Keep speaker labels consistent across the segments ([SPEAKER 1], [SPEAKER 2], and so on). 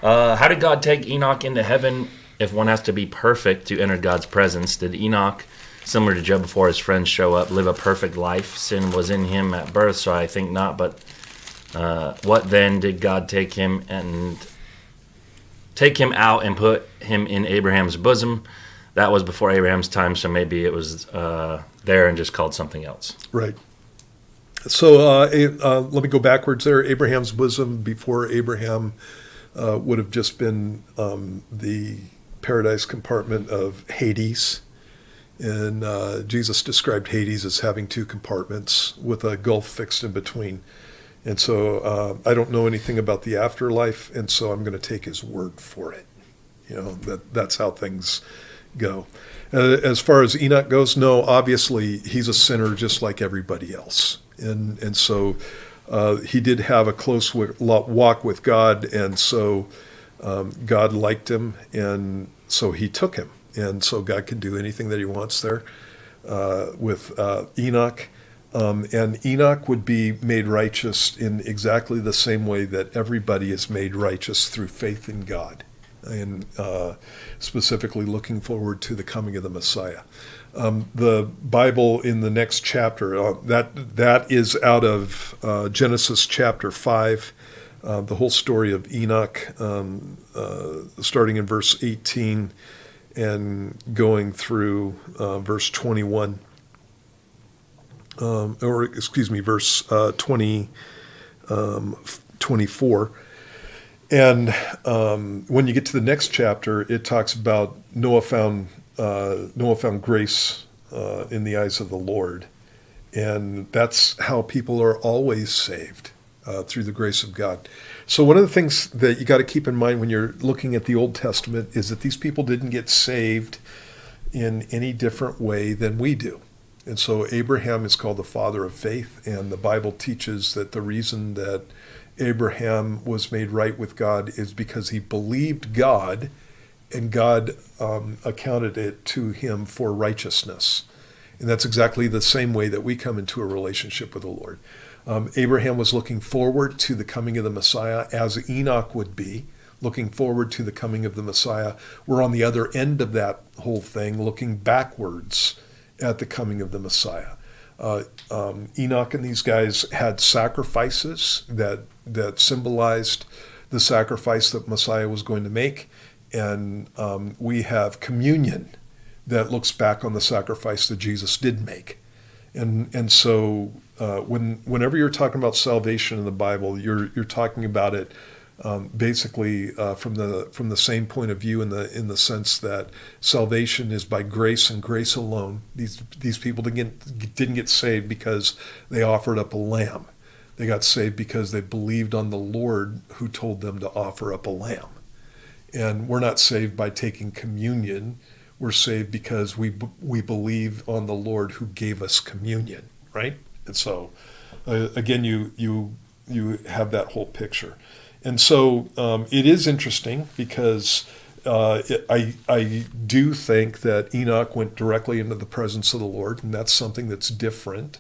[SPEAKER 1] How did God take Enoch into heaven if one has to be perfect to enter God's presence? Did Enoch, similar to Job before his friends show up, live a perfect life? Sin was in him at birth, so I think not. But what then did God take him out and put him in Abraham's bosom? That was before Abraham's time, so maybe it was there and just called something else.
[SPEAKER 2] Right. So let me go backwards there. Abraham's bosom before Abraham would have just been the paradise compartment of Hades. And Jesus described Hades as having two compartments with a gulf fixed in between. And so I don't know anything about the afterlife, and so I'm going to take his word for it. That's how things go. As far as Enoch goes, no, obviously he's a sinner just like everybody else. And so he did have a close walk with God, and so God liked him, and so he took him. And so God can do anything that he wants there with Enoch. And Enoch would be made righteous in exactly the same way that everybody is made righteous through faith in God, and specifically looking forward to the coming of the Messiah. The Bible in the next chapter, that is out of Genesis chapter 5, the whole story of Enoch, starting in verse 18 and going through verse 21. Verse 24. And when you get to the next chapter, it talks about Noah found grace in the eyes of the Lord. And that's how people are always saved, through the grace of God. So one of the things that you got to keep in mind when you're looking at the Old Testament is that these people didn't get saved in any different way than we do. And so Abraham is called the father of faith, and the Bible teaches that the reason that Abraham was made right with God is because he believed God, and God accounted it to him for righteousness. And that's exactly the same way that we come into a relationship with the Lord. Abraham was looking forward to the coming of the Messiah, as Enoch would be, looking forward to the coming of the Messiah. We're on the other end of that whole thing, looking backwards at the coming of the Messiah. Enoch and these guys had sacrifices that symbolized the sacrifice that Messiah was going to make, and we have communion that looks back on the sacrifice that Jesus did make. And so whenever you're talking about salvation in the Bible, you're talking about it basically from the same point of view, in the sense that salvation is by grace and grace alone. These people didn't get saved because they offered up a lamb. They got saved because they believed on the Lord who told them to offer up a lamb. And we're not saved by taking communion. We're saved because we believe on the Lord who gave us communion, right? And so again, you have that whole picture. And so it is interesting because I do think that Enoch went directly into the presence of the Lord, and that's something that's different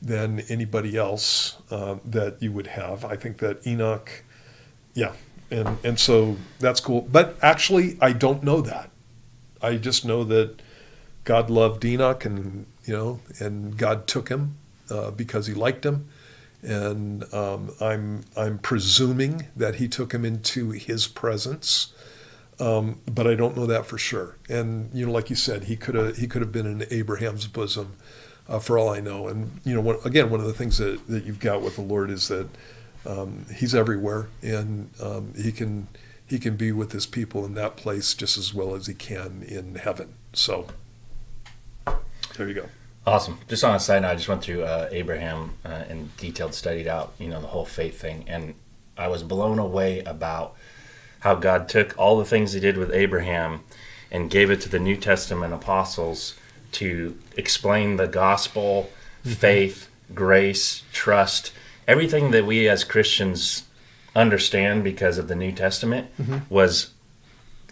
[SPEAKER 2] than anybody else that you would have. I think that Enoch, and so that's cool. But actually, I don't know that. I just know that God loved Enoch, and God took him because he liked him. And I'm presuming that he took him into his presence, but I don't know that for sure. And like you said, he could have been in Abraham's bosom, for all I know. And one of the things that you've got with the Lord is that he's everywhere, and he can be with his people in that place just as well as he can in heaven. So there you go.
[SPEAKER 1] Awesome. Just on a side note, I just went through Abraham and detailed studied out, the whole faith thing. And I was blown away about how God took all the things he did with Abraham and gave it to the New Testament apostles to explain the gospel, faith, grace, trust, everything that we as Christians understand because of the New Testament was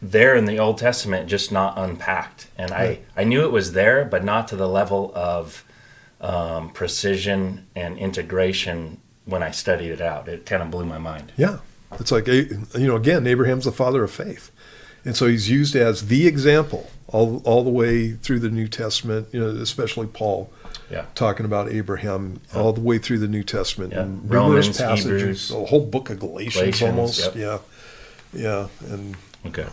[SPEAKER 1] there in the Old Testament, just not unpacked. And right. I knew it was there, but not to the level of precision and integration when I studied it out. It kind of blew my mind.
[SPEAKER 2] Yeah. It's like, again, Abraham's the father of faith. And so he's used as the example all the way through the New Testament, especially Paul
[SPEAKER 1] Yeah.
[SPEAKER 2] talking about Abraham all the way through the New Testament.
[SPEAKER 1] Yeah.
[SPEAKER 2] And
[SPEAKER 1] Romans,
[SPEAKER 2] numerous passages,
[SPEAKER 1] Hebrews,
[SPEAKER 2] a whole book of Galatians almost.
[SPEAKER 1] yep.
[SPEAKER 2] Yeah. Yeah. And
[SPEAKER 1] Okay.